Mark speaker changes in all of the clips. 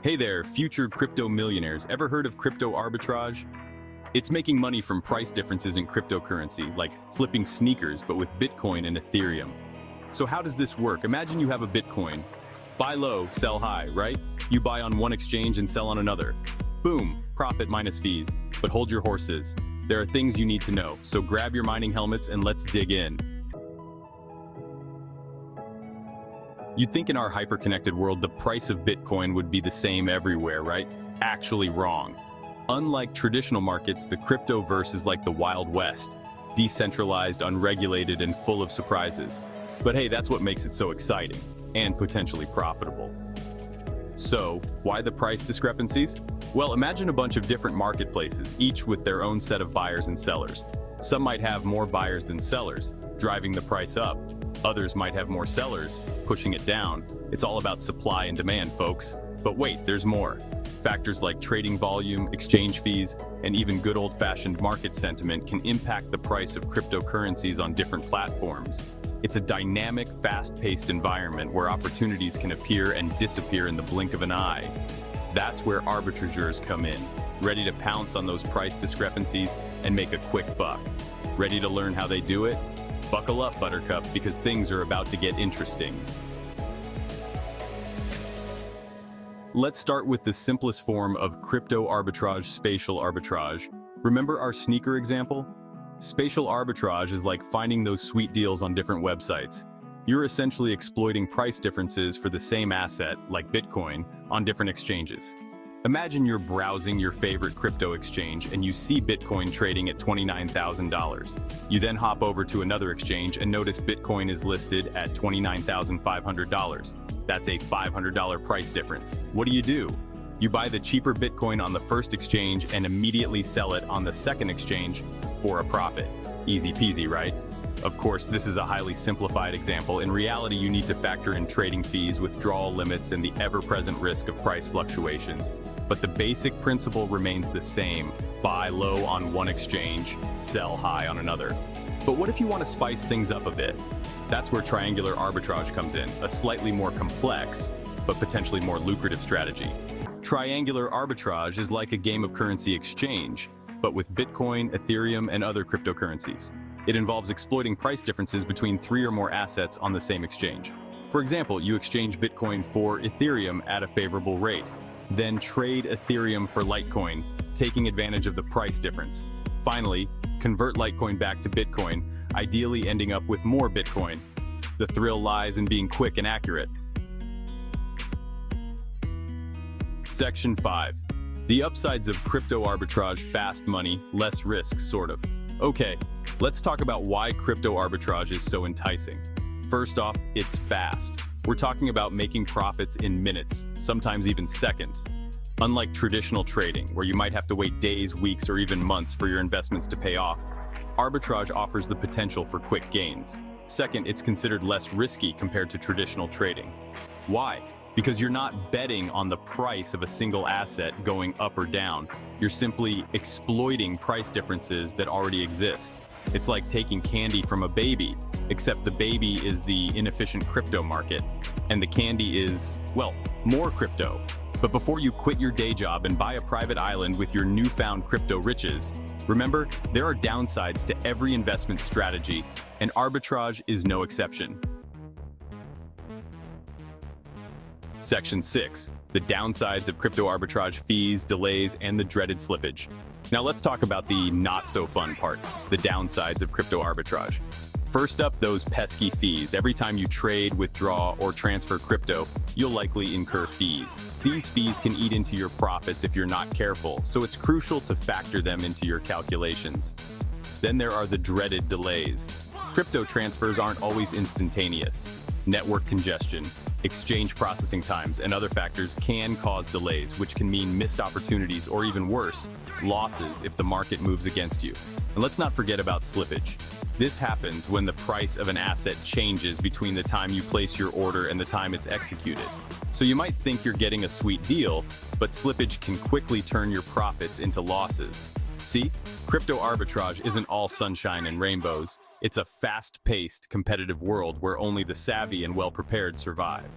Speaker 1: Hey there, future crypto millionaires. Ever heard of crypto arbitrage? It's making money from price differences in cryptocurrency, like flipping sneakers, but with Bitcoin and Ethereum. So how does this work? Imagine you have a Bitcoin. Buy low, sell high, right? You buy on one exchange and sell on another. Boom, profit minus fees. But hold your horses. There are things you need to know, so grab your mining helmets and let's dig in. You'd think in our hyper-connected world, the price of Bitcoin would be the same everywhere, right? Actually wrong. Unlike traditional markets, the cryptoverse is like the Wild West, decentralized, unregulated, and full of surprises. But hey, that's what makes it so exciting and potentially profitable. So, why the price discrepancies? Well, imagine a bunch of different marketplaces, each with their own set of buyers and sellers. Some might have more buyers than sellers, driving the price up. Others might have more sellers, pushing it down. It's all about supply and demand, folks. But wait, there's more. Factors like trading volume, exchange fees, and even good old-fashioned market sentiment can impact the price of cryptocurrencies on different platforms. It's a dynamic, fast-paced environment where opportunities can appear and disappear in the blink of an eye. That's where arbitrageurs come in, ready to pounce on those price discrepancies and make a quick buck. Ready to learn how they do it? Buckle up, Buttercup, because things are about to get interesting. Let's start with the simplest form of crypto arbitrage, spatial arbitrage. Remember our sneaker example? Spatial arbitrage is like finding those sweet deals on different websites. You're essentially exploiting price differences for the same asset, like Bitcoin, on different exchanges. Imagine you're browsing your favorite crypto exchange and you see Bitcoin trading at $29,000. You then hop over to another exchange and notice Bitcoin is listed at $29,500. That's a $500 price difference. What do? You buy the cheaper Bitcoin on the first exchange and immediately sell it on the second exchange for a profit. Easy peasy, right? Of course, this is a highly simplified example. In reality, you need to factor in trading fees, withdrawal limits, and the ever-present risk of price fluctuations. But the basic principle remains the same. Buy low on one exchange, sell high on another. But what if you want to spice things up a bit? That's where triangular arbitrage comes in, a slightly more complex, but potentially more lucrative strategy. Triangular arbitrage is like a game of currency exchange, but with Bitcoin, Ethereum, and other cryptocurrencies. It involves exploiting price differences between 3 or more assets on the same exchange. For example, you exchange Bitcoin for Ethereum at a favorable rate, then trade Ethereum for Litecoin, taking advantage of the price difference. Finally, convert Litecoin back to Bitcoin, ideally ending up with more Bitcoin. The thrill lies in being quick and accurate. Section 5. The upsides of crypto arbitrage: fast money, less risk, sort of. Okay, let's talk about why crypto arbitrage is so enticing. First off, it's fast. We're talking about making profits in minutes, sometimes even seconds. Unlike traditional trading, where you might have to wait days, weeks, or even months for your investments to pay off, arbitrage offers the potential for quick gains. Second, it's considered less risky compared to traditional trading. Why? Because you're not betting on the price of a single asset going up or down. You're simply exploiting price differences that already exist. It's like taking candy from a baby, except the baby is the inefficient crypto market, and the candy is, well, more crypto. But before you quit your day job and buy a private island with your newfound crypto riches, remember, there are downsides to every investment strategy, and arbitrage is no exception. Section 6. The downsides of crypto arbitrage: fees, delays, and the dreaded slippage. Now let's talk about the not-so-fun part, the downsides of crypto arbitrage. First up, those pesky fees. Every time you trade, withdraw, or transfer crypto, you'll likely incur fees. These fees can eat into your profits if you're not careful, so it's crucial to factor them into your calculations. Then there are the dreaded delays. Crypto transfers aren't always instantaneous. Network congestion, exchange processing times, and other factors can cause delays, which can mean missed opportunities or, even worse, losses if the market moves against you. And let's not forget about slippage. This happens when the price of an asset changes between the time you place your order and the time it's executed. So you might think you're getting a sweet deal, but slippage can quickly turn your profits into losses. See, crypto arbitrage isn't all sunshine and rainbows. It's a fast-paced, competitive world where only the savvy and well-prepared survive.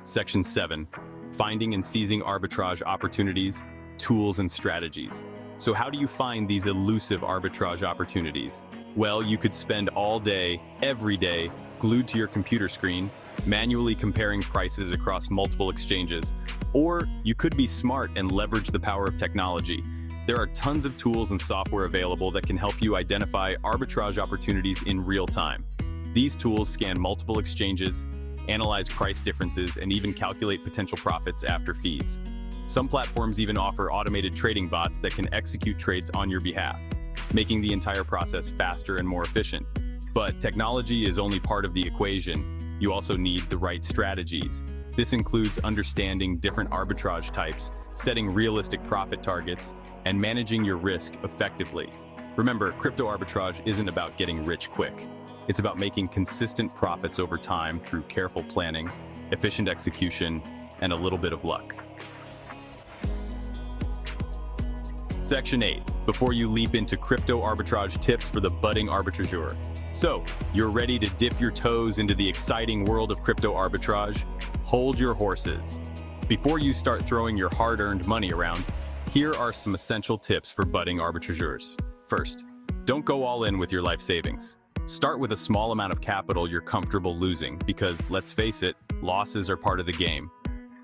Speaker 1: Section 7. Finding and seizing arbitrage opportunities, tools and strategies. So how do you find these elusive arbitrage opportunities? Well, you could spend all day, every day, glued to your computer screen, manually comparing prices across multiple exchanges. Or you could be smart and leverage the power of technology. There are tons of tools and software available that can help you identify arbitrage opportunities in real time. These tools scan multiple exchanges, analyze price differences, and even calculate potential profits after fees. Some platforms even offer automated trading bots that can execute trades on your behalf, making the entire process faster and more efficient. But technology is only part of the equation. You also need the right strategies. This includes understanding different arbitrage types, setting realistic profit targets, and managing your risk effectively. Remember, crypto arbitrage isn't about getting rich quick. It's about making consistent profits over time through careful planning, efficient execution, and a little bit of luck. Section 8. Before you leap into crypto arbitrage tips for the budding arbitrageur. So, you're ready to dip your toes into the exciting world of crypto arbitrage? Hold your horses. Before you start throwing your hard-earned money around, here are some essential tips for budding arbitrageurs. First, don't go all in with your life savings. Start with a small amount of capital you're comfortable losing because, let's face it, losses are part of the game.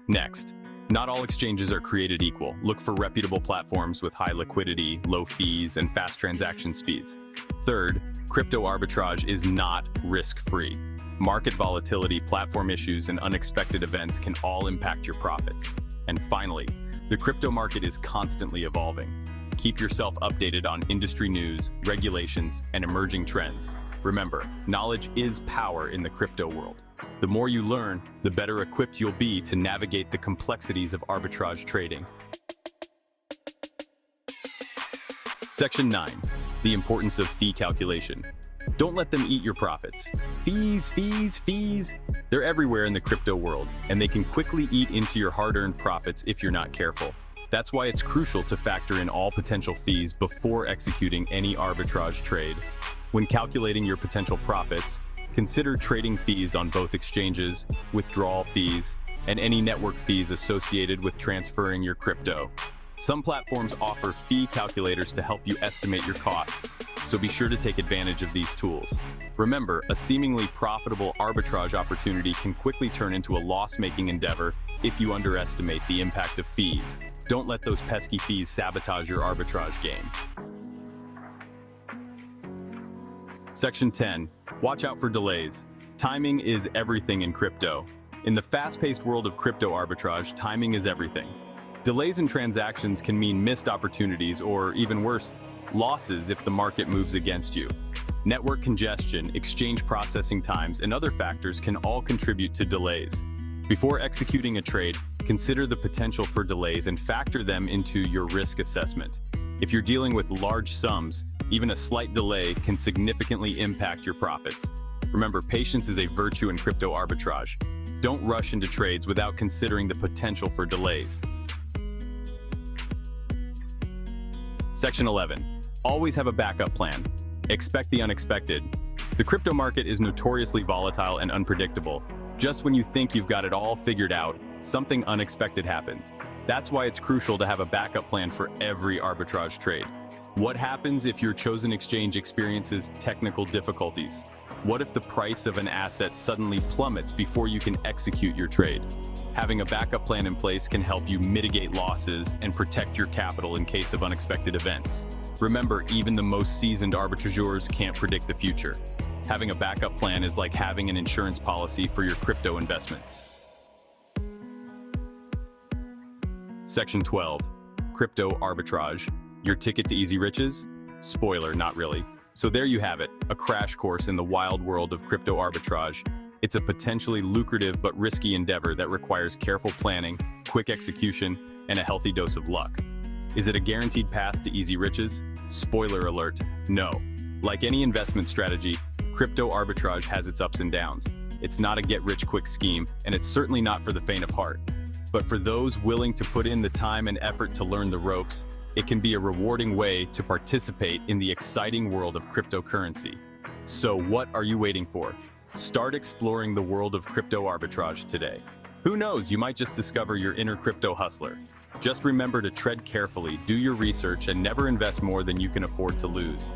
Speaker 1: Next, not all exchanges are created equal. Look for reputable platforms with high liquidity, low fees, and fast transaction speeds. Third, crypto arbitrage is not risk-free. Market volatility, platform issues, and unexpected events can all impact your profits. And finally, the crypto market is constantly evolving. Keep yourself updated on industry news, regulations, and emerging trends. Remember, knowledge is power in the crypto world. The more you learn, the better equipped you'll be to navigate the complexities of arbitrage trading. Section 9. The importance of fee calculation. Don't let them eat your profits. Fees, fees, fees. They're everywhere in the crypto world, and they can quickly eat into your hard-earned profits if you're not careful. That's why it's crucial to factor in all potential fees before executing any arbitrage trade. When calculating your potential profits, consider trading fees on both exchanges, withdrawal fees, and any network fees associated with transferring your crypto. Some platforms offer fee calculators to help you estimate your costs, so be sure to take advantage of these tools. Remember, a seemingly profitable arbitrage opportunity can quickly turn into a loss-making endeavor if you underestimate the impact of fees. Don't let those pesky fees sabotage your arbitrage game. Section 10. Watch out for delays. Timing is everything in crypto. In the fast-paced world of crypto arbitrage, timing is everything. Delays in transactions can mean missed opportunities or, even worse, losses if the market moves against you. Network congestion, exchange processing times, and other factors can all contribute to delays. Before executing a trade, consider the potential for delays and factor them into your risk assessment. If you're dealing with large sums, even a slight delay can significantly impact your profits. Remember, patience is a virtue in crypto arbitrage. Don't rush into trades without considering the potential for delays. Section 11. Always have a backup plan. Expect the unexpected. The crypto market is notoriously volatile and unpredictable. Just when you think you've got it all figured out, something unexpected happens. That's why it's crucial to have a backup plan for every arbitrage trade. What happens if your chosen exchange experiences technical difficulties? What if the price of an asset suddenly plummets before you can execute your trade? Having a backup plan in place can help you mitigate losses and protect your capital in case of unexpected events. Remember, even the most seasoned arbitrageurs can't predict the future. Having a backup plan is like having an insurance policy for your crypto investments. Section 12. Crypto arbitrage. Your ticket to easy riches? Spoiler, not really. So there you have it, a crash course in the wild world of crypto arbitrage. It's a potentially lucrative but risky endeavor that requires careful planning, quick execution, and a healthy dose of luck. Is it a guaranteed path to easy riches? Spoiler alert, no. Like any investment strategy, crypto arbitrage has its ups and downs. It's not a get-rich-quick scheme, and it's certainly not for the faint of heart. But for those willing to put in the time and effort to learn the ropes, it can be a rewarding way to participate in the exciting world of cryptocurrency. So what are you waiting for? Start exploring the world of crypto arbitrage today. Who knows, you might just discover your inner crypto hustler. Just remember to tread carefully, do your research, and never invest more than you can afford to lose.